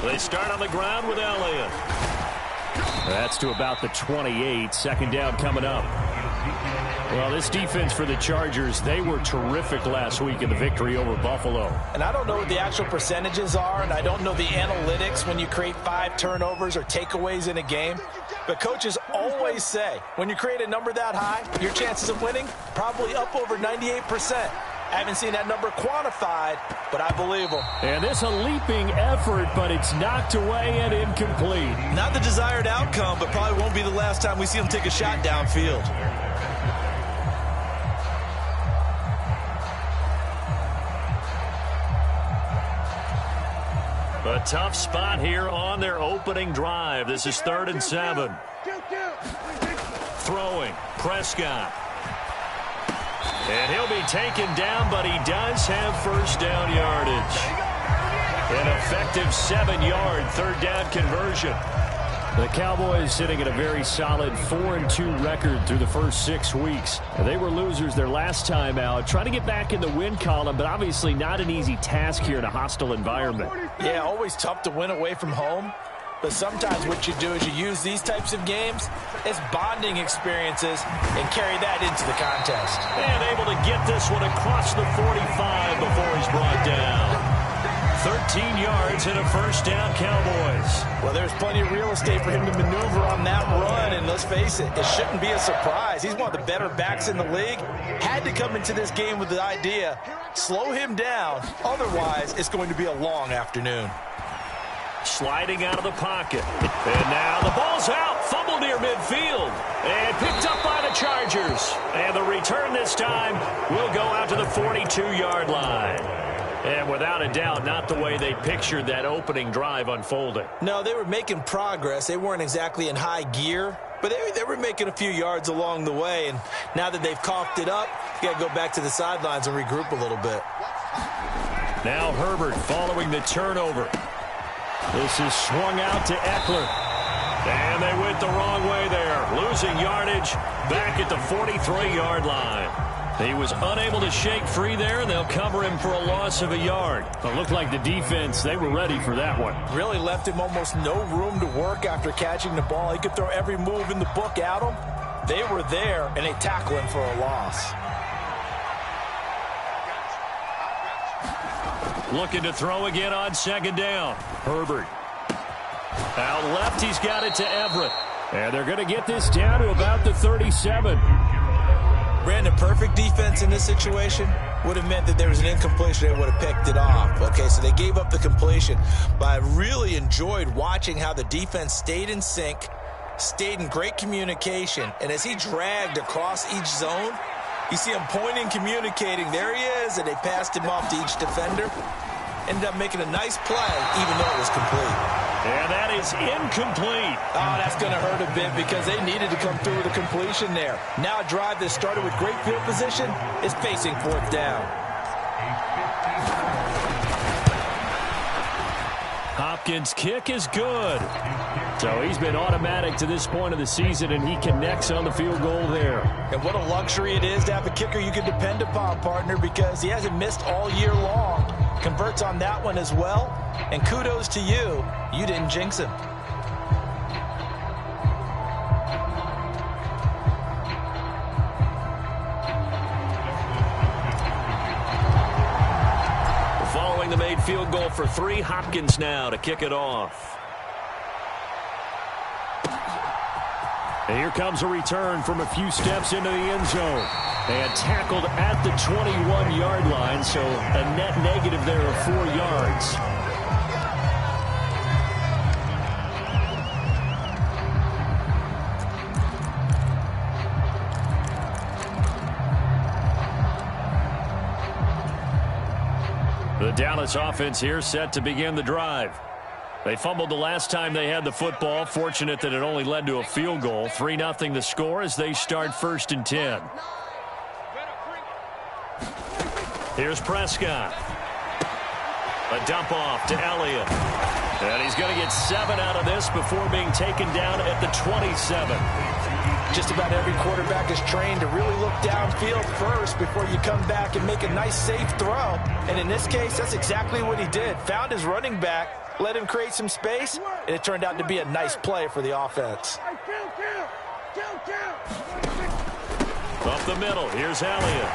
They start on the ground with Elliott. That's to about the 28. Second down coming up. Well, this defense for the Chargers, they were terrific last week in the victory over Buffalo. And I don't know what the actual percentages are, and I don't know the analytics when you create 5 turnovers or takeaways in a game. But coaches always say, when you create a number that high, your chances of winning probably up over 98%. I haven't seen that number quantified, but I believe them. And this a leaping effort, but it's knocked away and incomplete. Not the desired outcome, but probably won't be the last time we see him take a shot downfield. A tough spot here on their opening drive. This is 3rd and 7. Throwing, Prescott. And he'll be taken down, but he does have first down yardage. An effective 7-yard 3rd down conversion. The Cowboys sitting at a very solid 4-2 record through the first 6 weeks. They were losers their last time out, trying to get back in the win column, but obviously not an easy task here in a hostile environment. Yeah, always tough to win away from home. But sometimes what you do is you use these types of games as bonding experiences and carry that into the contest. And able to get this one across the 45 before he's brought down. 13 yards and a first down, Cowboys. Well, there's plenty of real estate for him to maneuver on that run, and let's face it, it shouldn't be a surprise. He's one of the better backs in the league. Had to come into this game with the idea, slow him down, otherwise it's going to be a long afternoon. Sliding out of the pocket. And now the ball's out. Fumble near midfield. And picked up by the Chargers. And the return this time will go out to the 42-yard line. And without a doubt, not the way they pictured that opening drive unfolding. No, they were making progress. They weren't exactly in high gear, but they were making a few yards along the way. And now that they've coughed it up, you got to go back to the sidelines and regroup a little bit. Now Herbert following the turnover. This is swung out to Eckler. And they went the wrong way there. Losing yardage back at the 43-yard line. He was unable to shake free there, and they'll cover him for a loss of a yard. It looked like the defense, they were ready for that one. Really left him almost no room to work after catching the ball. He could throw every move in the book at him. They were there, and they tackle him for a loss. Looking to throw again on 2nd down. Herbert. Out left, he's got it to Everett. And they're going to get this down to about the 37. Brandon, perfect defense in this situation would have meant that there was an incompletion. They would have picked it off. Okay, so they gave up the completion. But I really enjoyed watching how the defense stayed in sync, stayed in great communication. And as he dragged across each zone, you see him pointing, communicating. There he is, and they passed him off to each defender. Ended up making a nice play, even though it was complete. And that is incomplete. Oh, that's going to hurt a bit because they needed to come through with a completion there. Now a drive that started with great field position is facing 4th down. Hopkins' kick is good. So he's been automatic to this point of the season, and he connects on the field goal there. And what a luxury it is to have a kicker you can depend upon, partner, because he hasn't missed all year long. Converts on that one as well. And kudos to you. You didn't jinx him. Following the made field goal for 3, Hopkins now to kick it off. And here comes a return from a few steps into the end zone. And tackled at the 21-yard line, so a net negative there of 4 yards. The Dallas offense here set to begin the drive. They fumbled the last time they had the football. Fortunate that it only led to a field goal. 3-0 the score as they start 1st and 10. Here's Prescott. A dump off to Elliott. And he's going to get 7 out of this before being taken down at the 27. Just about every quarterback is trained to really look downfield first before you come back and make a nice, safe throw. And in this case, that's exactly what he did. Found his running back, let him create some space, and it turned out to be a nice play for the offense. Up the middle, here's Elliott.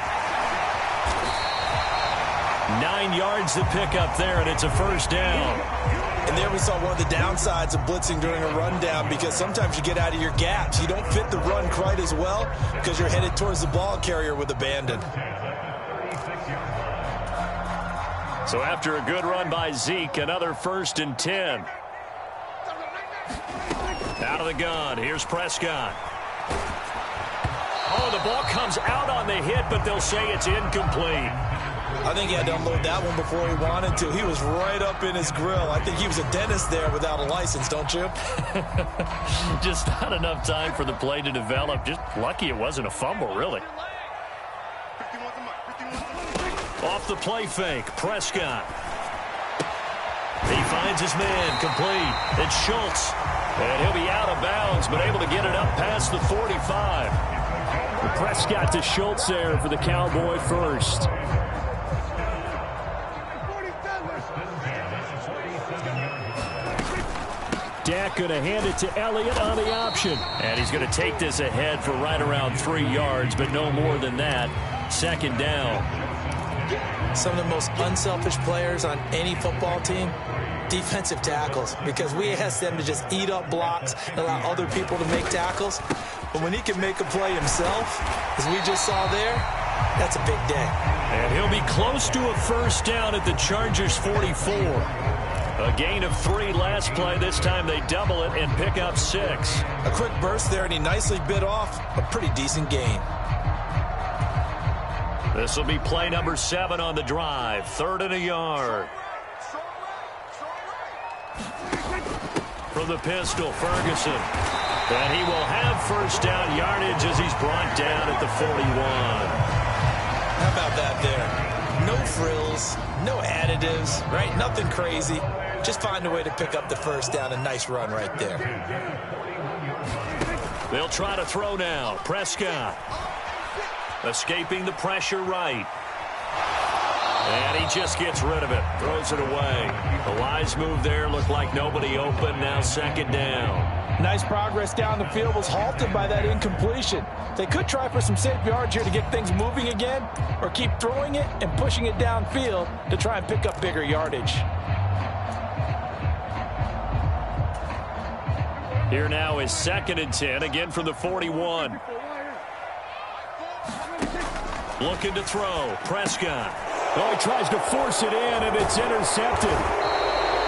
9 yards to pick up there, and it's a first down. And there we saw one of the downsides of blitzing during a rundown, because sometimes you get out of your gaps. You don't fit the run quite as well because you're headed towards the ball carrier with abandon. So after a good run by Zeke, another 1st and 10. Out of the gun, here's Prescott. Oh, the ball comes out on the hit, but they'll say it's incomplete. I think he had to unload that one before he wanted to. He was right up in his grill. I think he was a dentist there without a license, don't you? Just not enough time for the play to develop. Just lucky it wasn't a fumble, really. Off the play fake, Prescott. He finds his man, complete. It's Schultz. And he'll be out of bounds, but able to get it up past the 45. Prescott to Schultz there for the Cowboy first. Dak going to hand it to Elliott on the option. And he's going to take this ahead for right around 3 yards, but no more than that. 2nd down. Some of the most unselfish players on any football team, defensive tackles, because we ask them to just eat up blocks and allow other people to make tackles. But when he can make a play himself, as we just saw there, that's a big day. And he'll be close to a first down at the Chargers' 44. A gain of 3 last play. This time they double it and pick up 6. A quick burst there, and he nicely bit off a pretty decent gain. This will be play number 7 on the drive. 3rd and a yard. From the pistol, Ferguson. And he will have first down yardage as he's brought down at the 41. How about that there? No frills, no additives, right? Nothing crazy. Just find a way to pick up the first down. A nice run right there. They'll try to throw now. Prescott. Escaping the pressure right. And he just gets rid of it. Throws it away. The wise move there. Looked like nobody open. Now 2nd down. Nice progress down the field, was halted by that incompletion. They could try for some safe yards here to get things moving again, or keep throwing it and pushing it downfield to try and pick up bigger yardage. Here now is 2nd and 10, again from the 41. Looking to throw. Prescott. Oh, he tries to force it in, and it's intercepted.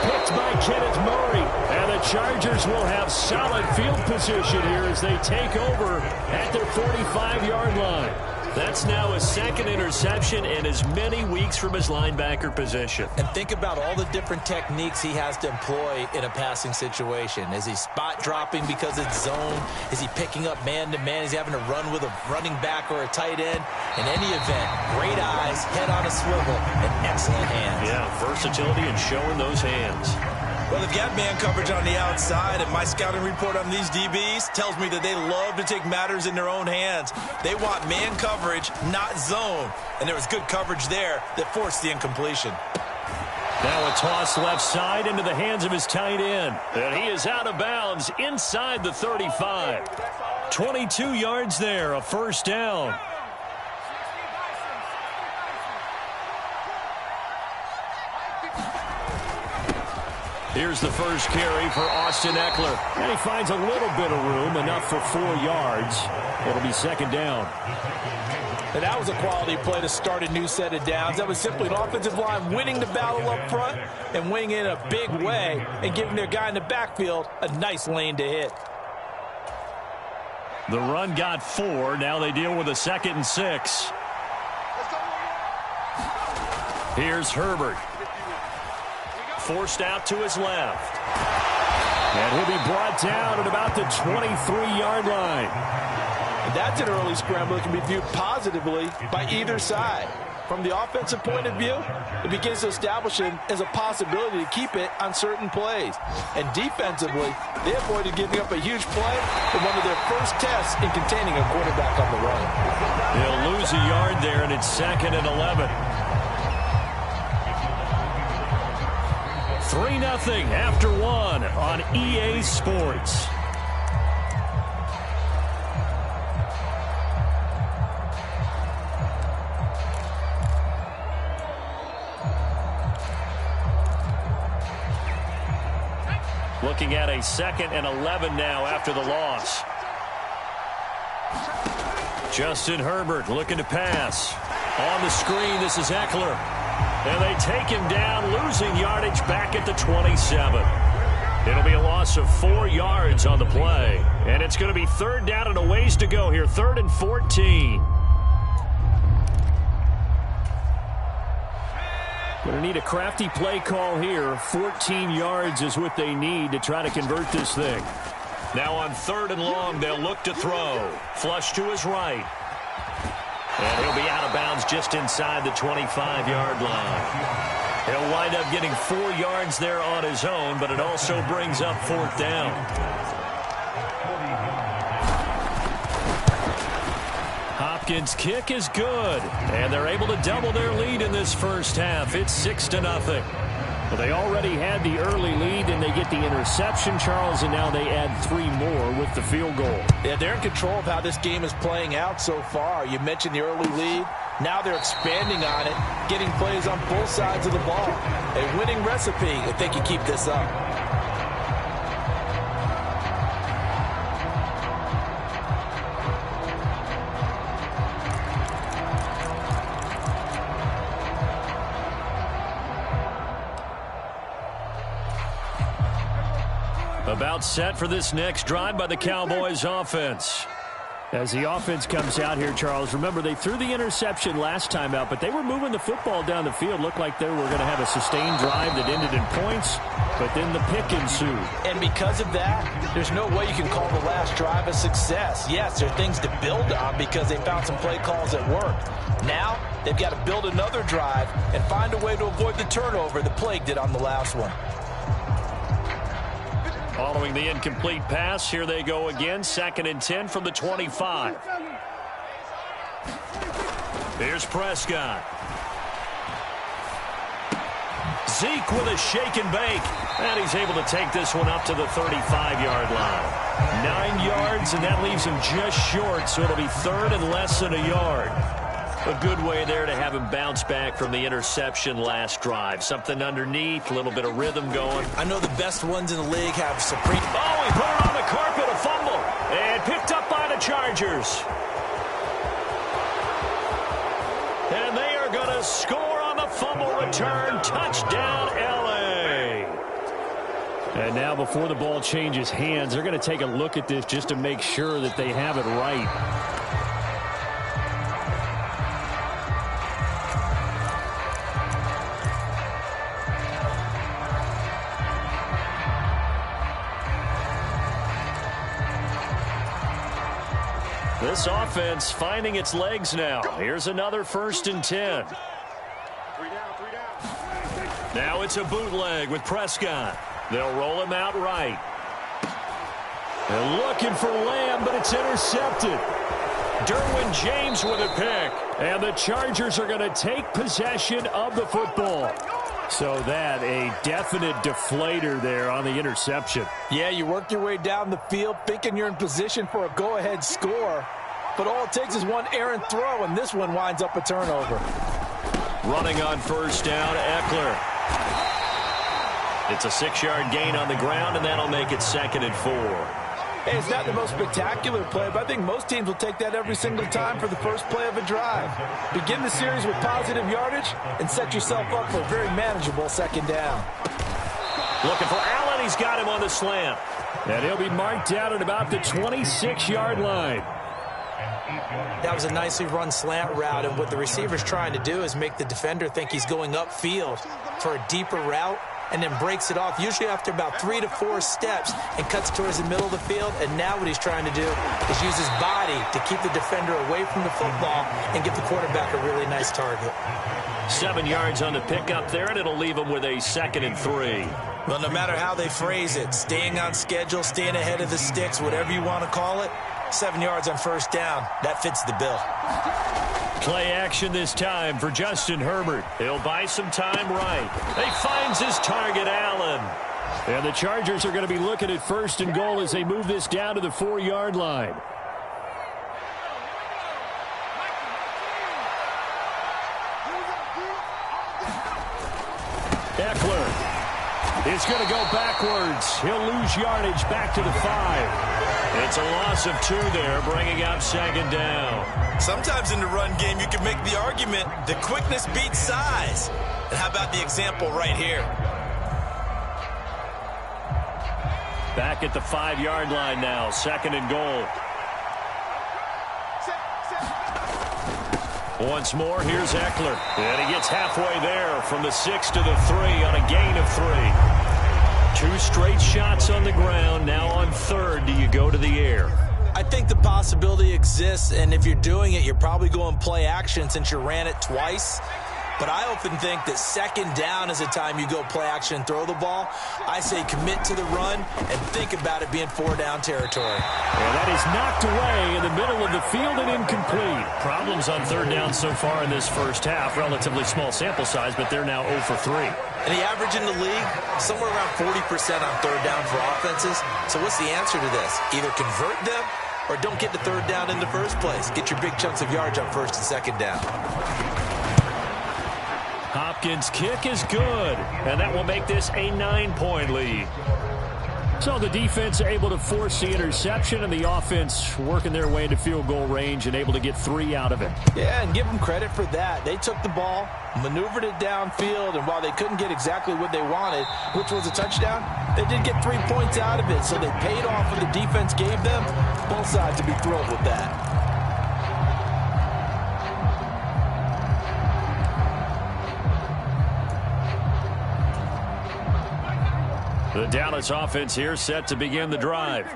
Picked by Kenneth Murray. And the Chargers will have solid field position here as they take over at their 45-yard line. That's now his 2nd interception in as many weeks from his linebacker position. And think about all the different techniques he has to employ in a passing situation. Is he spot dropping because it's zone? Is he picking up man-to-man? Is he having to run with a running back or a tight end? In any event, great eyes, head on a swivel, and excellent hands. Yeah, versatility and showing those hands. Well, they've got man coverage on the outside, and my scouting report on these DBs tells me that they love to take matters in their own hands. They want man coverage, not zone. And there was good coverage there that forced the incompletion. Now a toss left side into the hands of his tight end. And he is out of bounds inside the 35. 22 yards there, a first down. Here's the first carry for Austin Eckler. And he finds a little bit of room, enough for 4 yards. It'll be 2nd down. And that was a quality play to start a new set of downs. That was simply an offensive line winning the battle up front and winning in a big way and giving their guy in the backfield a nice lane to hit. The run got 4. Now they deal with a 2nd and 6. Here's Herbert. Forced out to his left. And he'll be brought down at about the 23-yard line. And that's an early scramble that can be viewed positively by either side. From the offensive point of view, it begins to establish it as a possibility to keep it on certain plays. And defensively, they avoided giving up a huge play in one of their first tests in containing a quarterback on the run. They'll lose a yard there, and it's 2nd and 11. 3-0 after one on EA Sports. Looking at a 2nd and 11 now after the loss. Justin Herbert looking to pass. On the screen, this is Eckler. And they take him down, losing yardage back at the 27. It'll be a loss of 4 yards on the play. And it's going to be 3rd down and a ways to go here. 3rd and 14. Going to need a crafty play call here. 14 yards is what they need to try to convert this thing. Now on 3rd and long, they'll look to throw. Flush to his right. And he'll be out of bounds just inside the 25-yard line. He'll wind up getting 4 yards there on his own, but it also brings up 4th down. Hopkins' kick is good, and they're able to double their lead in this first half. It's 6-0. Well, they already had the early lead, and they get the interception, Charles, and now they add 3 more with the field goal. Yeah, they're in control of how this game is playing out so far. You mentioned the early lead. Now they're expanding on it, getting plays on both sides of the ball. A winning recipe if they can keep this up. About set for this next drive by the Cowboys offense. As the offense comes out here, Charles, remember they threw the interception last time out, but they were moving the football down the field. Looked like they were going to have a sustained drive that ended in points, but then the pick ensued. And because of that, there's no way you can call the last drive a success. Yes, there are things to build on because they found some play calls that worked. Now, they've got to build another drive and find a way to avoid the turnover that plagued it on the last one. Following the incomplete pass, here they go again. 2nd and 10 from the 25. Here's Prescott. Zeke with a shake and bake. And he's able to take this one up to the 35-yard line. 9 yards, and that leaves him just short, so it'll be 3rd and less than a yard. A good way there to have him bounce back from the interception last drive. Something underneath, a little bit of rhythm going. I know the best ones in the league have supreme... Oh, he put it on the carpet, a fumble. And picked up by the Chargers. And they are going to score on the fumble return. Touchdown, L.A. And now before the ball changes hands, they're going to take a look at this just to make sure that they have it right. This offense finding its legs now. Here's another 1st and 10. Now it's a bootleg with Prescott. They'll roll him out right. They're looking for Lamb, but it's intercepted. Derwin James with a pick. And the Chargers are going to take possession of the football. So that a definite deflator there on the interception. Yeah, you work your way down the field thinking you're in position for a go-ahead score. But all it takes is one errant throw, and this one winds up a turnover. Running on 1st down, Eckler. It's a 6-yard gain on the ground, and that'll make it 2nd and 4. Hey, it's not the most spectacular play, but I think most teams will take that every single time for the first play of a drive. Begin the series with positive yardage and set yourself up for a very manageable 2nd down. Looking for Allen. He's got him on the slant. And he'll be marked down at about the 26-yard line. That was a nicely run slant route, and what the receiver's trying to do is make the defender think he's going upfield for a deeper route, and then breaks it off, usually after about 3 to 4 steps, and cuts towards the middle of the field. And now what he's trying to do is use his body to keep the defender away from the football and give the quarterback a really nice target. 7 yards on the pickup there, and it'll leave him with a 2nd and 3. Well, no matter how they phrase it, staying on schedule, staying ahead of the sticks, whatever you want to call it, 7 yards on 1st down, that fits the bill. Play action this time for Justin Herbert. He'll buy some time right. He finds his target, Allen. And the Chargers are going to be looking at 1st and goal as they move this down to the 4-yard line. Eckler is going to go backwards. He'll lose yardage back to the 5. It's a loss of 2 there, bringing up 2nd down. Sometimes in the run game, you can make the argument that quickness beats size. And how about the example right here? Back at the 5-yard line now, 2nd and goal. Once more, here's Eckler. And he gets halfway there from the 6 to the 3 on a gain of 3. 2 straight shots on the ground. Now on 3rd, do you go to the air? I think the possibility exists, and if you're doing it, you're probably going play action since you ran it twice. But I often think that 2nd down is the time you go play action and throw the ball. I say commit to the run and think about it being 4-down territory. And that is knocked away in the middle of the field and incomplete. Problems on 3rd down so far in this first half. Relatively small sample size, but they're now 0 for 3. And the average in the league, somewhere around 40% on 3rd down for offenses. So what's the answer to this? Either convert them or don't get to 3rd down in the first place. Get your big chunks of yards on 1st and 2nd down. Hopkins' kick is good, and that will make this a 9-point lead. So the defense able to force the interception, and the offense working their way into field goal range and able to get 3 out of it. Yeah, and give them credit for that. They took the ball, maneuvered it downfield, and while they couldn't get exactly what they wanted, which was a touchdown, they did get 3 points out of it, so they paid off what the defense gave them. Both sides to be thrilled with that. The Dallas offense here set to begin the drive.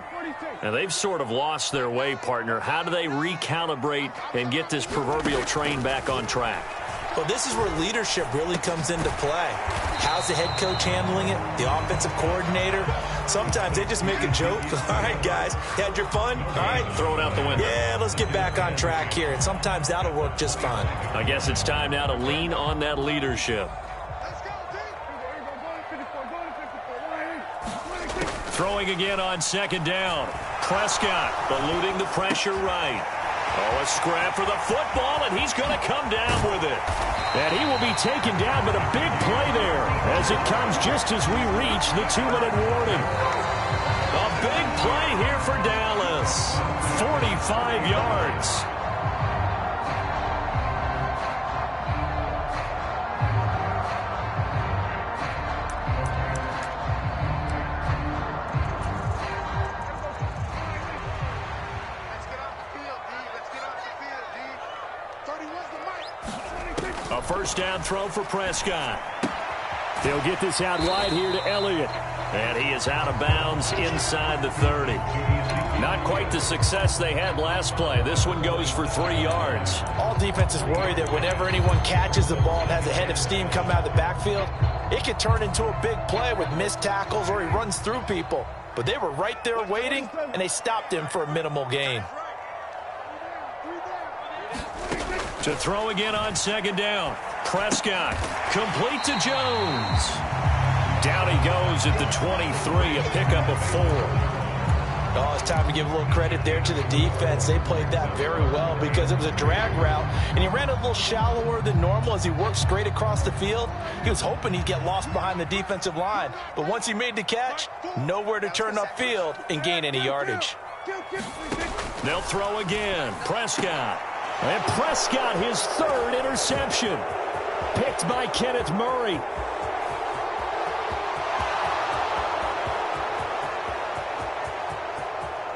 Now, they've sort of lost their way, partner. How do they recalibrate and get this proverbial train back on track? Well, this is where leadership really comes into play. How's the head coach handling it? The offensive coordinator? Sometimes they just make a joke. All right, guys, had your fun? All right. Throw it out the window. Yeah, let's get back on track here. And sometimes that'll work just fine. I guess it's time now to lean on that leadership. Throwing again on 2nd down. Prescott eluding the pressure right. Oh, a scrap for the football, and he's going to come down with it. And he will be taken down, but a big play there as it comes just as we reach the 2-minute warning. A big play here for Dallas. 45 yards. A 1st down throw for Prescott. They'll get this out wide here to Elliott. And he is out of bounds inside the 30. Not quite the success they had last play. This one goes for 3 yards. All defenses worry that whenever anyone catches the ball and has a head of steam come out of the backfield, it could turn into a big play with missed tackles or he runs through people. But they were right there waiting, and they stopped him for a minimal gain. To throw again on 2nd down. Prescott complete to Jones. Down he goes at the 23, a pickup of 4. Oh, it's time to give a little credit there to the defense. They played that very well because it was a drag route, and he ran a little shallower than normal as he worked straight across the field. He was hoping he'd get lost behind the defensive line, but once he made the catch, nowhere to turn upfield and gain any yardage. They'll throw again. Prescott. And Prescott, his 3rd interception. Picked by Kenneth Murray.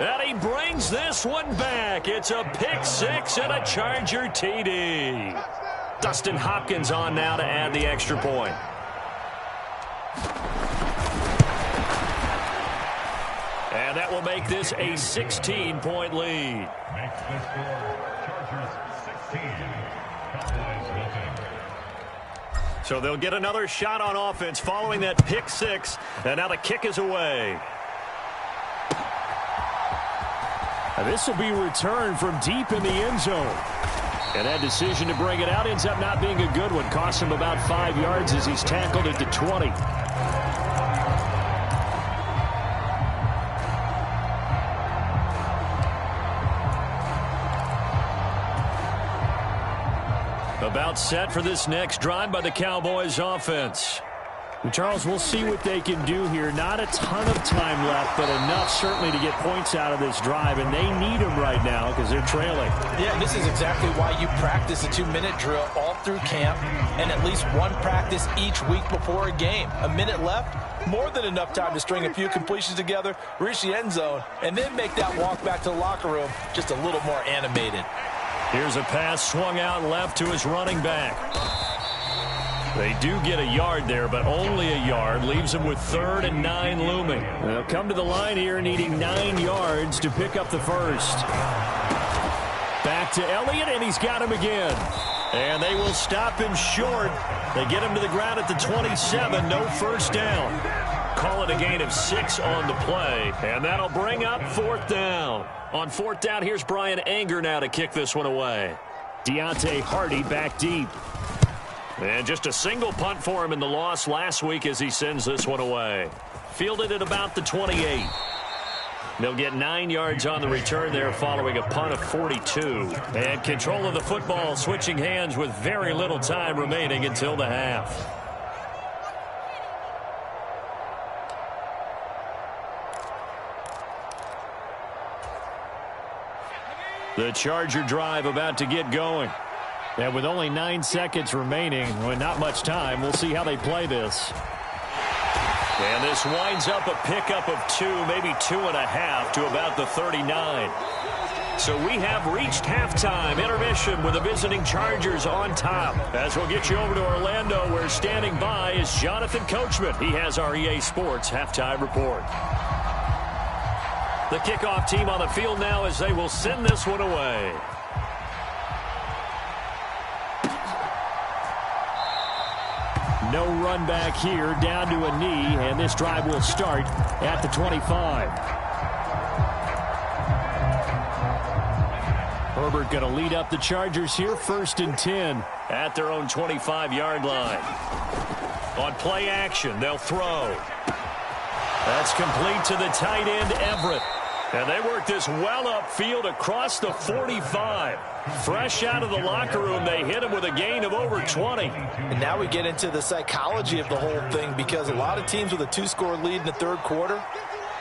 And he brings this one back. It's a pick 6 and a Charger TD. Dustin Hopkins on now to add the extra point. And that will make this a 16-point lead. Makes the score Chargers 16, Cowboys nothing. So they'll get another shot on offense following that pick 6. And now the kick is away. This will be returned from deep in the end zone. And that decision to bring it out ends up not being a good one. Costs him about 5 yards as he's tackled at the 20. About set for this next drive by the Cowboys offense. And Charles, we'll see what they can do here. Not a ton of time left, but enough certainly to get points out of this drive, and they need them right now because they're trailing. Yeah, this is exactly why you practice a 2-minute drill all through camp and at least one practice each week before a game. A minute left, more than enough time to string a few completions together, reach the end zone, and then make that walk back to the locker room just a little more animated. Here's a pass swung out left to his running back. They do get a yard there, but only a yard. Leaves them with 3rd and 9 looming. They'll come to the line here needing 9 yards to pick up the first. Back to Elliott, and he's got him again. And they will stop him short. They get him to the ground at the 27. No first down. Call it a gain of 6 on the play, and that'll bring up 4th down. On 4th down, here's Brian Anger now to kick this one away. Deontay Hardy back deep. And just a single punt for him in the loss last week as he sends this one away. Fielded at about the 28. They'll get 9 yards on the return there following a punt of 42. And control of the football switching hands with very little time remaining until the half. The Charger drive about to get going. And with only 9 seconds remaining, with not much time, we'll see how they play this. And this winds up a pickup of 2, maybe 2.5 to about the 39. So we have reached halftime intermission with the visiting Chargers on top. As we'll get you over to Orlando, where standing by is Jonathan Coachman. He has our EA Sports halftime report. The kickoff team on the field now as they will send this one away. No run back here, down to a knee, and this drive will start at the 25. Herbert going to lead up the Chargers here, 1st and 10. At their own 25-yard line. On play action, they'll throw. That's complete to the tight end, Everett. And they work this well upfield across the 45. Fresh out of the locker room, they hit him with a gain of over 20. And now we get into the psychology of the whole thing, because a lot of teams with a 2-score lead in the 3rd quarter,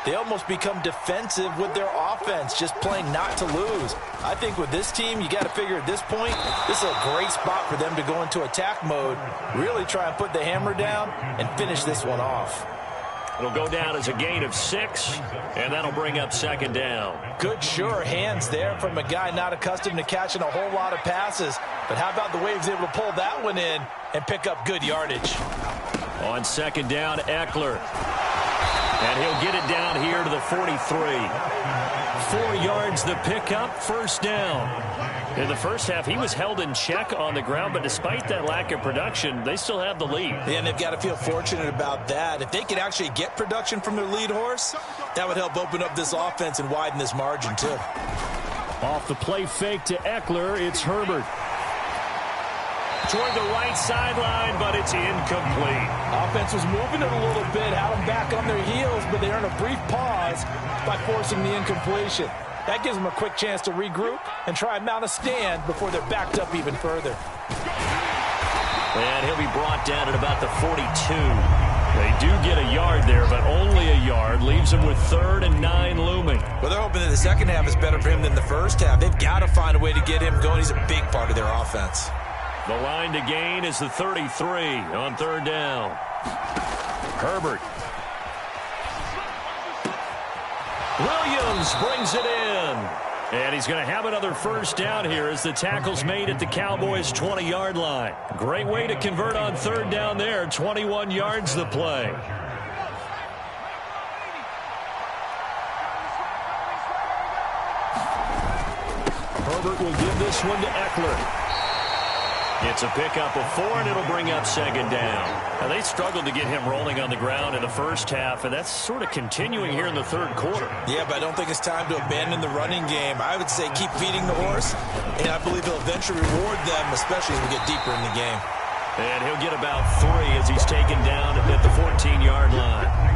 they almost become defensive with their offense, just playing not to lose. I think with this team, you got to figure at this point, this is a great spot for them to go into attack mode, really try and put the hammer down and finish this one off. It'll go down as a gain of 6, and that'll bring up 2nd down. Good, sure hands there from a guy not accustomed to catching a whole lot of passes. But how about the way he was able to pull that one in and pick up good yardage? On 2nd down, Eckler. And he'll get it down here to the 43. 4 yards the pickup, 1st down. In the first half, he was held in check on the ground, but despite that lack of production, they still have the lead. Yeah, and they've got to feel fortunate about that. If they could actually get production from their lead horse, that would help open up this offense and widen this margin, too. Off the play fake to Eckler, it's Herbert. Toward the right sideline, but it's incomplete. Offense was moving it a little bit, had them back on their heels, but they earned a brief pause by forcing the incompletion. That gives them a quick chance to regroup and try and mount a stand before they're backed up even further. And he'll be brought down at about the 42. They do get a yard there, but only a yard. Leaves him with 3rd and 9 looming. Well, they're hoping that the second half is better for him than the first half. They've got to find a way to get him going. He's a big part of their offense. The line to gain is the 33 on 3rd down. Herbert. Williams brings it in. And he's going to have another 1st down here as the tackle's made at the Cowboys' 20-yard line. Great way to convert on 3rd down there. 21 yards the play. Herbert will give this one to Eckler. It's a pickup of 4, and it'll bring up second down. Now, they struggled to get him rolling on the ground in the first half, and that's sort of continuing here in the third quarter. Yeah, but I don't think it's time to abandon the running game. I would say keep feeding the horse, and I believe he'll eventually reward them, especially as we get deeper in the game. And he'll get about 3 as he's taken down at the 14-yard line.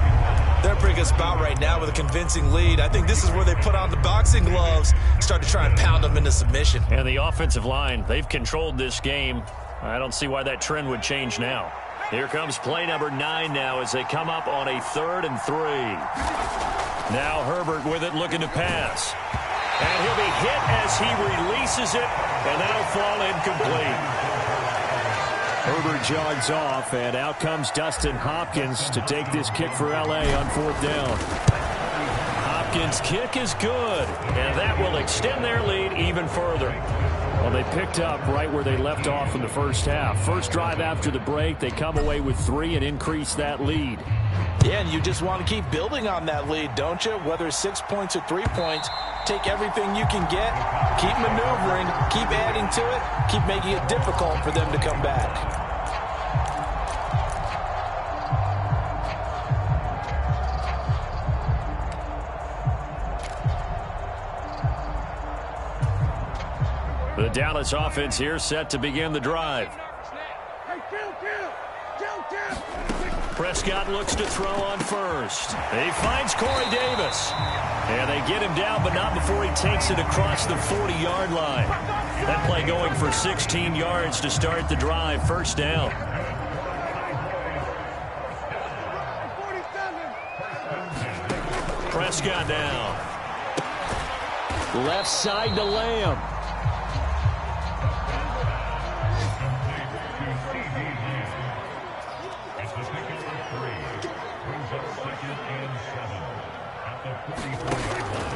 They're a pretty good spot right now with a convincing lead. I think this is where they put on the boxing gloves, start to try and pound them into submission. And the offensive line, they've controlled this game. I don't see why that trend would change now. Here comes play number 9 now as they come up on a 3rd and 3. Now Herbert with it, looking to pass. And he'll be hit as he releases it, and that'll fall incomplete. Herbert jogs off, and out comes Dustin Hopkins to take this kick for L.A. on 4th down. Hopkins' kick is good, and that will extend their lead even further. Well, they picked up right where they left off in the first half. First drive after the break, they come away with 3 and increase that lead. Yeah, and you just want to keep building on that lead, don't you? Whether it's 6 points or 3 points, take everything you can get, keep maneuvering, keep adding to it, keep making it difficult for them to come back. The Dallas offense here set to begin the drive. Prescott looks to throw on first. He finds Corey Davis. And they get him down, but not before he takes it across the 40-yard line. That play going for 16 yards to start the drive. First down. Prescott down. Left side to Lamb.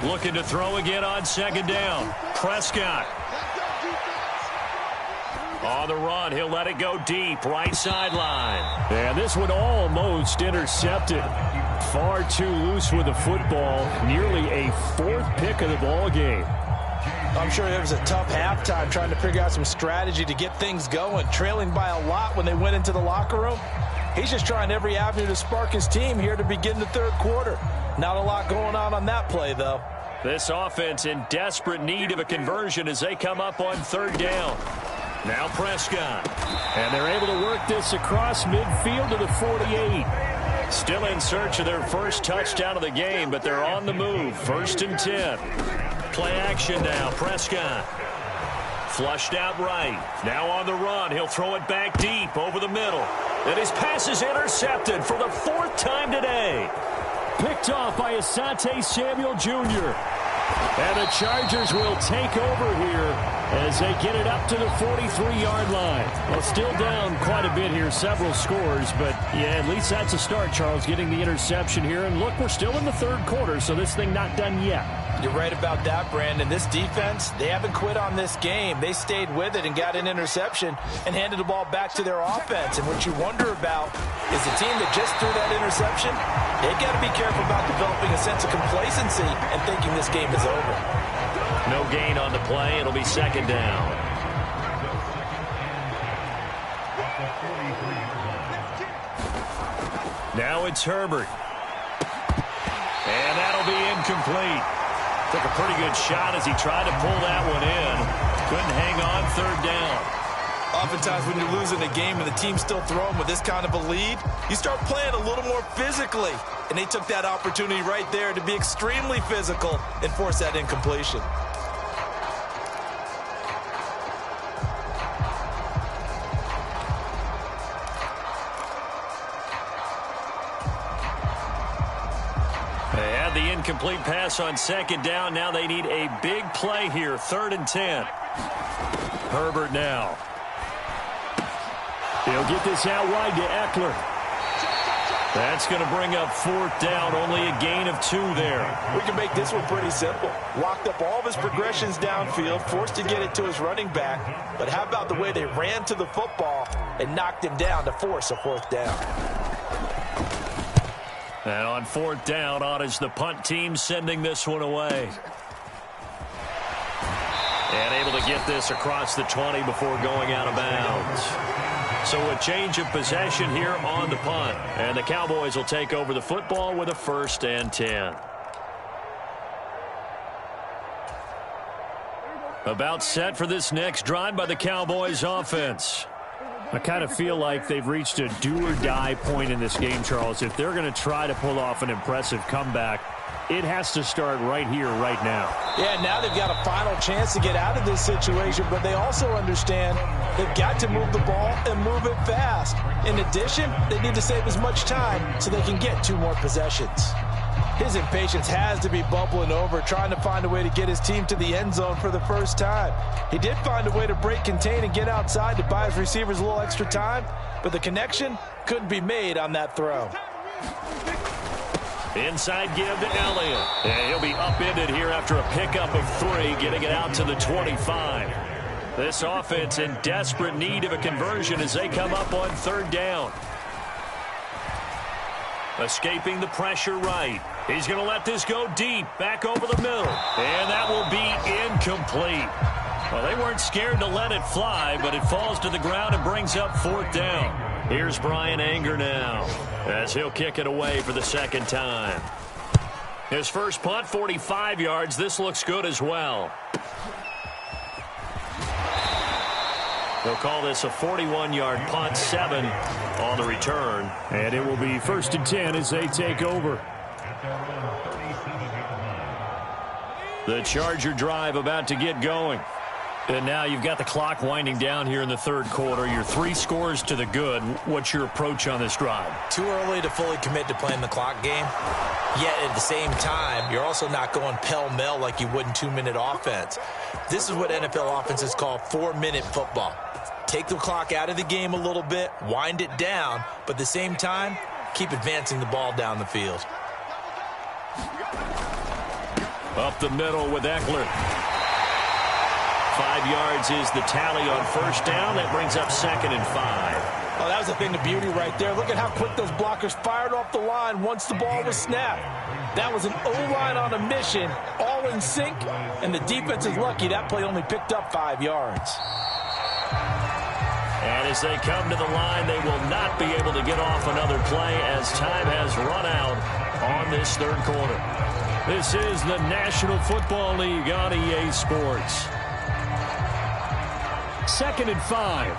Looking to throw again on second down. Prescott. On the run, he'll let it go deep, right sideline. And this one almost intercepted. Far too loose with the football. Nearly a 4th pick of the ball game. I'm sure it was a tough halftime trying to figure out some strategy to get things going. Trailing by a lot when they went into the locker room. He's just trying every avenue to spark his team here to begin the third quarter. Not a lot going on that play, though. This offense in desperate need of a conversion as they come up on 3rd down. Now Prescott. And they're able to work this across midfield to the 48. Still in search of their first touchdown of the game, but they're on the move. 1st and 10. Play action now. Prescott. Flushed out right. Now on the run. He'll throw it back deep over the middle. And his pass is intercepted for the 4th time today. Picked off by Asante Samuel Jr. And the Chargers will take over here as they get it up to the 43-yard line. Well, still down quite a bit here, several scores, but yeah, at least that's a start, Charles, getting the interception here. And look, we're still in the third quarter, so this thing not done yet. You're right about that, Brandon. This defense, they haven't quit on this game. They stayed with it and got an interception and handed the ball back to their offense. And what you wonder about is the team that just threw that interception, they got to be careful about developing a sense of complacency and thinking this game is over. No gain on the play. It'll be second down. Now it's Herbert. And that'll be incomplete. Took a pretty good shot as he tried to pull that one in. Couldn't hang on 3rd down. Oftentimes when you're losing a game and the team's still throwing with this kind of a lead, you start playing a little more physically. And they took that opportunity right there to be extremely physical and force that incompletion. They had the incomplete pass on second down. Now they need a big play here. 3rd and 10. Herbert now. He'll get this out wide to Eckler. That's going to bring up 4th down. Only a gain of 2 there. We can make this one pretty simple. Locked up all of his progressions downfield, forced to get it to his running back. But how about the way they ran to the football and knocked him down to force a 4th down? And on 4th down, on is the punt team sending this one away. And able to get this across the 20 before going out of bounds. So a change of possession here on the punt. And the Cowboys will take over the football with a 1st and 10. About set for this next drive by the Cowboys offense. I kind of feel like they've reached a do-or-die point in this game, Charles. If they're going to try to pull off an impressive comeback, it has to start right here, right now. Yeah, now they've got a final chance to get out of this situation, but they also understand they've got to move the ball and move it fast. In addition, they need to save as much time so they can get 2 more possessions. His impatience has to be bubbling over, trying to find a way to get his team to the end zone for the first time. He did find a way to break, contain, and get outside to buy his receivers a little extra time, but the connection couldn't be made on that throw. Inside give to Elliott. And he'll be upended here after a pickup of 3, getting it out to the 25. This offense in desperate need of a conversion as they come up on 3rd down. Escaping the pressure right. He's going to let this go deep, back over the middle. And that will be incomplete. Well, they weren't scared to let it fly, but it falls to the ground and brings up 4th down. Here's Brian Anger now as he'll kick it away for the 2nd time. His first punt, 45 yards. This looks good as well. They'll call this a 41-yard punt, 7 on the return. And it will be 1st and 10 as they take over. The Charger drive about to get going. And now you've got the clock winding down here in the 3rd quarter. You're 3 scores to the good. What's your approach on this drive? Too early to fully commit to playing the clock game. Yet at the same time, you're also not going pell-mell like you would in 2-minute offense. This is what NFL offenses call 4-minute football. Take the clock out of the game a little bit, wind it down, but at the same time, keep advancing the ball down the field. Up the middle with Eckler. 5 yards is the tally on 1st down. That brings up 2nd and 5. Oh, that was a thing of beauty right there. Look at how quick those blockers fired off the line once the ball was snapped. That was an O-line on a mission, all in sync, and the defense is lucky that play only picked up 5 yards. And as they come to the line, they will not be able to get off another play as time has run out on this 3rd quarter. This is the National Football League on EA Sports. 2nd and 5.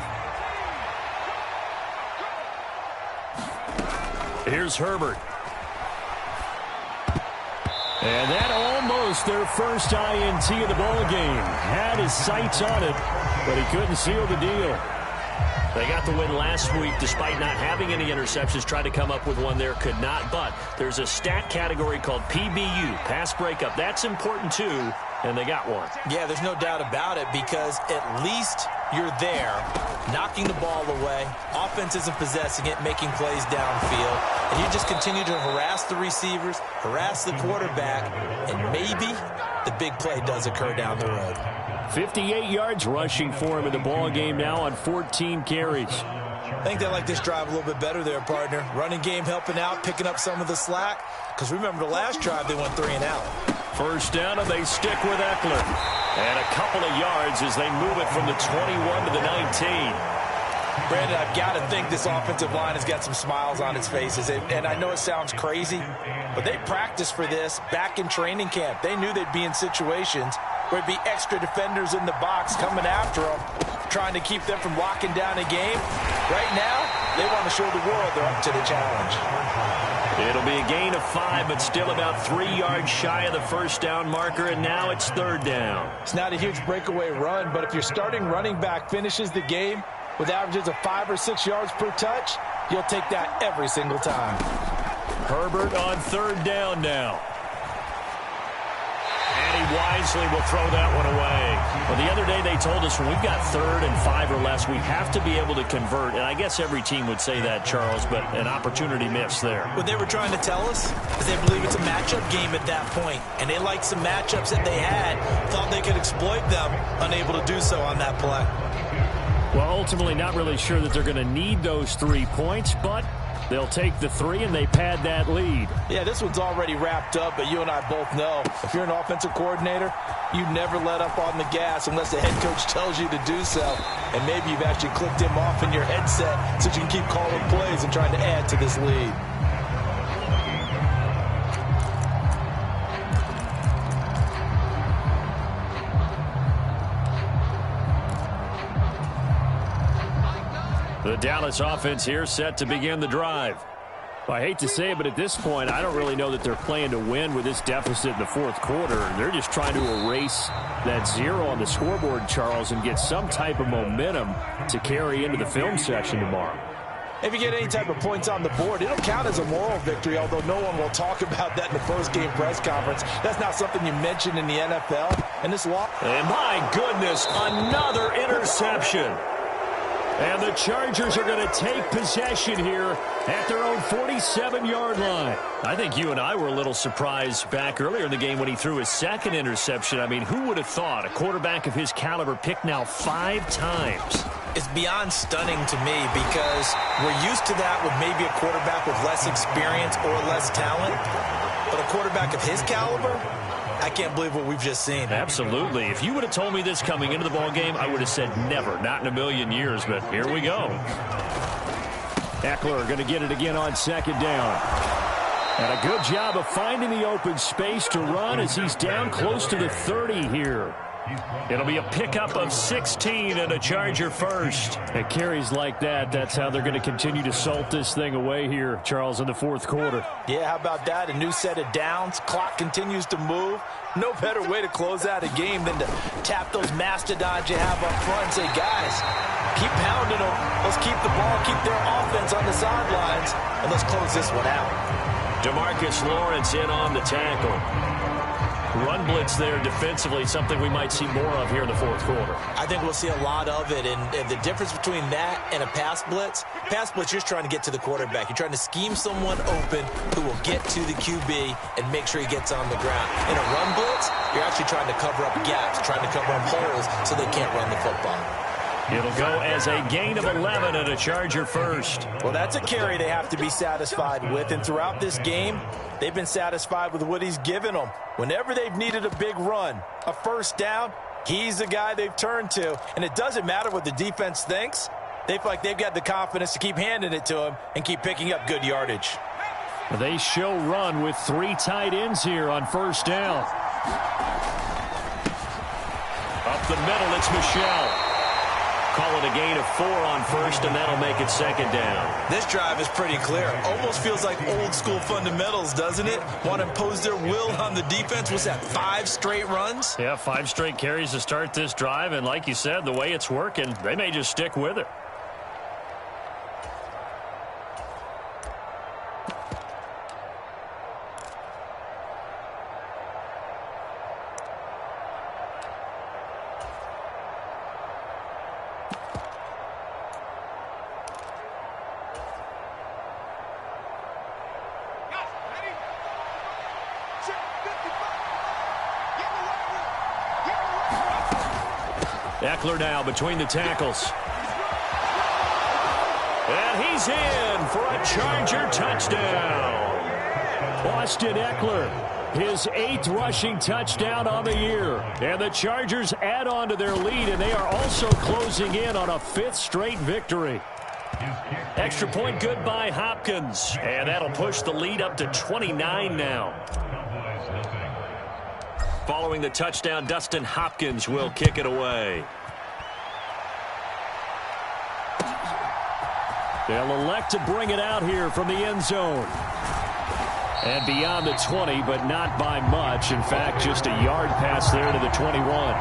Here's Herbert. And that almost their first INT of the ball game. Had his sights on it, but he couldn't seal the deal. They got the win last week despite not having any interceptions. Tried to come up with one there, could not. But there's a stat category called PBU, pass breakup. That's important too, and they got one. Yeah, there's no doubt about it because at least you're there, knocking the ball away. Offense isn't possessing it, making plays downfield. And you just continue to harass the receivers, harass the quarterback, and maybe the big play does occur down the road. 58 yards rushing for him in the ball game now on 14 carries. I think they like this drive a little bit better there, partner. Running game helping out, picking up some of the slack. Because remember the last drive, they went 3 and out. 1st down, and they stick with Eckler. And a couple of yards as they move it from the 21 to the 19. Brandon, I've got to think this offensive line has got some smiles on its faces. And I know it sounds crazy, but they practiced for this back in training camp. They knew they'd be in situations where it'd be extra defenders in the box coming after them, trying to keep them from locking down a game. Right now, they want to show the world they're up to the challenge. It'll be a gain of 5, but still about 3 yards shy of the 1st down marker, and now it's 3rd down. It's not a huge breakaway run, but if your starting running back finishes the game with averages of 5 or 6 yards per touch, you'll take that every single time. Herbert on 3rd down now. And he wisely will throw that one away. Well, the other day they told us when we've got 3rd and 5 or less, we have to be able to convert. And I guess every team would say that, Charles, but an opportunity missed there. What they were trying to tell us is they believe it's a matchup game at that point. And they liked some matchups that they had, thought they could exploit them, unable to do so on that play. Well, ultimately not really sure that they're going to need those 3 points, but They'll take the 3, and they pad that lead. Yeah, this one's already wrapped up, but you and I both know if you're an offensive coordinator, you never let up on the gas unless the head coach tells you to do so. And maybe you've actually clicked him off in your headset so you can keep calling plays and trying to add to this lead. The Dallas offense here set to begin the drive. Well, I hate to say it, but at this point, I don't really know that they're playing to win with this deficit in the fourth quarter. They're just trying to erase that 0 on the scoreboard, Charles, and get some type of momentum to carry into the film session tomorrow. If you get any type of points on the board, it'll count as a moral victory, although no one will talk about that in the post-game press conference. That's not something you mention in the NFL. And this loss. And my goodness, another interception. And the Chargers are going to take possession here at their own 47-yard line. I think you and I were a little surprised back earlier in the game when he threw his second interception. I mean, who would have thought a quarterback of his caliber picked now 5 times? It's beyond stunning to me because we're used to that with maybe a quarterback with less experience or less talent. But a quarterback of his caliber, I can't believe what we've just seen. Absolutely. If you would have told me this coming into the ballgame, I would have said never, not in a million years, but here we go. Eckler going to get it again on second down. And a good job of finding the open space to run as he's down close to the 30 here. It'll be a pickup of 16 and a Charger first. At carries like that, that's how they're going to continue to salt this thing away here, Charles, in the fourth quarter. Yeah, how about that? A new set of downs. Clock continues to move. No better way to close out a game than to tap those mastodons you have up front and say, guys, keep pounding them. Let's keep the ball, keep their offense on the sidelines, and let's close this one out. DeMarcus Lawrence in on the tackle. Run blitz there defensively, something we might see more of here in the fourth quarter. I think we'll see a lot of it, and the difference between that and a pass blitz, you're just trying to get to the quarterback. You're trying to scheme someone open who will get to the QB and make sure he gets on the ground. In a run blitz, you're actually trying to cover up gaps, trying to cover up holes so they can't run the football. It'll go as a gain of 11 and a Charger first. Well, that's a carry they have to be satisfied with, and throughout this game, they've been satisfied with what he's given them. Whenever they've needed a big run, a first down, he's the guy they've turned to. And it doesn't matter what the defense thinks. They feel like they've got the confidence to keep handing it to him and keep picking up good yardage. They show run with 3 tight ends here on first down. Up the middle, it's Michel. Call it a gain of 4 on first, and that'll make it second down. This drive is pretty clear. Almost feels like old school fundamentals, doesn't it? Want to impose their will on the defense. What's that, 5 straight runs? Yeah, 5 straight carries to start this drive, and like you said, the way it's working, they may just stick with it. Eckler now between the tackles. And he's in for a Charger touchdown. Austin Eckler, his 8th rushing touchdown on the year. And the Chargers add on to their lead, and they are also closing in on a 5th straight victory. Extra point good by Hopkins. And that'll push the lead up to 29 now. Following the touchdown, Dustin Hopkins will kick it away. They'll elect to bring it out here from the end zone. And beyond the 20, but not by much. In fact, just a yard pass there to the 21.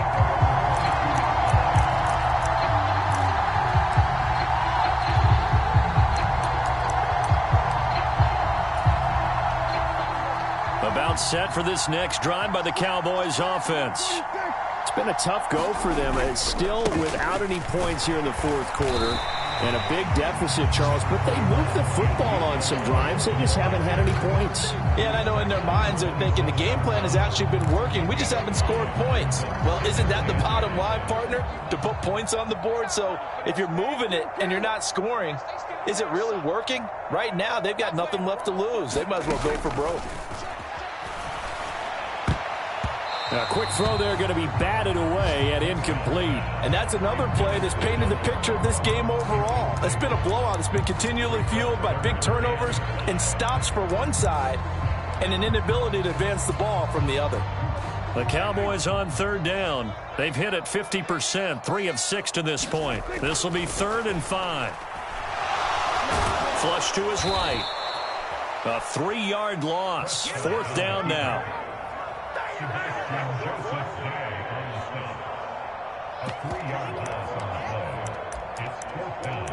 About set for this next drive by the Cowboys offense. It's been a tough go for them. It's still without any points here in the fourth quarter. And a big deficit, Charles, but they moved the football on some drives. They just haven't had any points. Yeah, and I know in their minds they're thinking the game plan has actually been working. We just haven't scored points. Well, isn't that the bottom line, partner? To put points on the board? So if you're moving it and you're not scoring, is it really working? Right now, they've got nothing left to lose. They might as well go for broke. A quick throw there going to be batted away and incomplete. And that's another play that's painted the picture of this game overall. It's been a blowout. It's been continually fueled by big turnovers and stops for one side and an inability to advance the ball from the other. The Cowboys on third down. They've hit it 50%, 3 of 6 to this point. This will be 3rd and 5. Flush to his right. A 3-yard loss. 4th down now. Joseph Day on the stop. A 3-yard loss on the play. It's 4th down.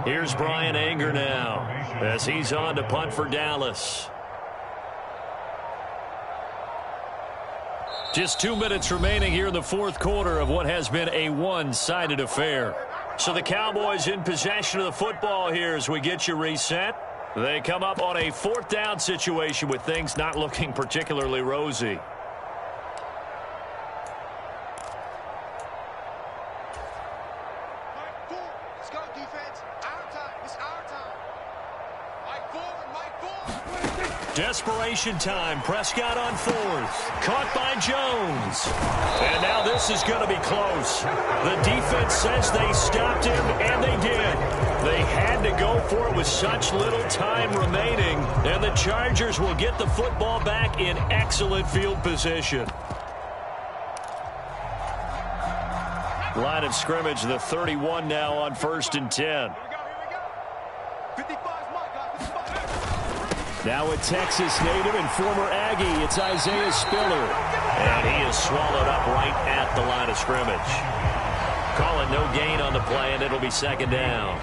Here's Brian Anger now as he's on to punt for Dallas. Just 2 minutes remaining here in the 4th quarter of what has been a one-sided affair. So the Cowboys in possession of the football here as we get you reset. They come up on a 4th down situation with things not looking particularly rosy. Desperation time. Prescott on 4th. Caught by Jones. And now this is going to be close. The defense says they stopped him, and they did. They had to go for it with such little time remaining. And the Chargers will get the football back in excellent field position. Line of scrimmage, the 31 now on 1st and 10. Now a Texas native and former Aggie, it's Isaiah Spiller. And he is swallowed up right at the line of scrimmage. Call it no gain on the play, and it'll be 2nd down.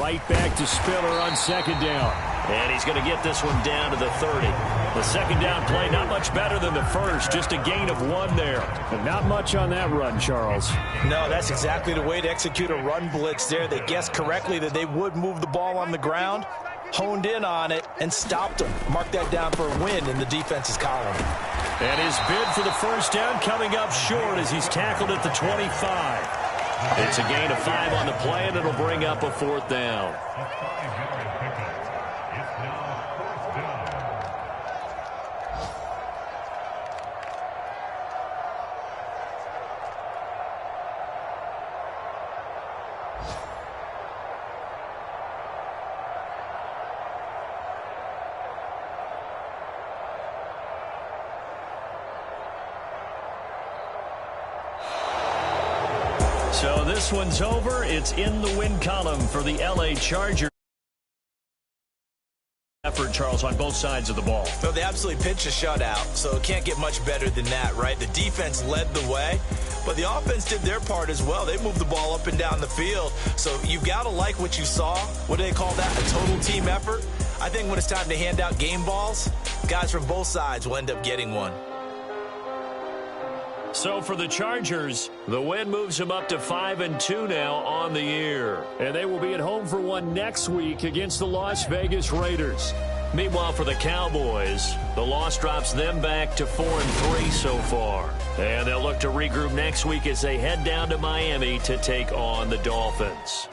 Right back to Spiller on 2nd down. And he's going to get this one down to the 30. The 2nd down play, not much better than the first. Just a gain of 1 there. But not much on that run, Charles. No, that's exactly the way to execute a run blitz there. They guessed correctly that they would move the ball on the ground, honed in on it, and stopped them. Mark that down for a win in the defense's column. And his bid for the 1st down coming up short as he's tackled at the 25. It's a gain of 5 on the play, and it'll bring up a 4th down. So this one's over. It's in the win column for the L.A. Chargers. Effort, Charles, on both sides of the ball. Well, they absolutely pitched a shutout, so it can't get much better than that, right? The defense led the way, but the offense did their part as well. They moved the ball up and down the field, so you've got to like what you saw. What do they call that? A total team effort? I think when it's time to hand out game balls, guys from both sides will end up getting one. So for the Chargers, the win moves them up to 5-2 now on the year. And they will be at home for one next week against the Las Vegas Raiders. Meanwhile, for the Cowboys, the loss drops them back to 4-3 so far. And they'll look to regroup next week as they head down to Miami to take on the Dolphins.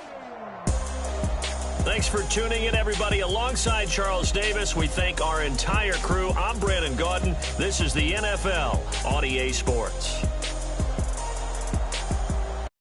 Thanks for tuning in, everybody. Alongside Charles Davis, we thank our entire crew. I'm Brandon Gaudin. This is the NFL on EA Sports.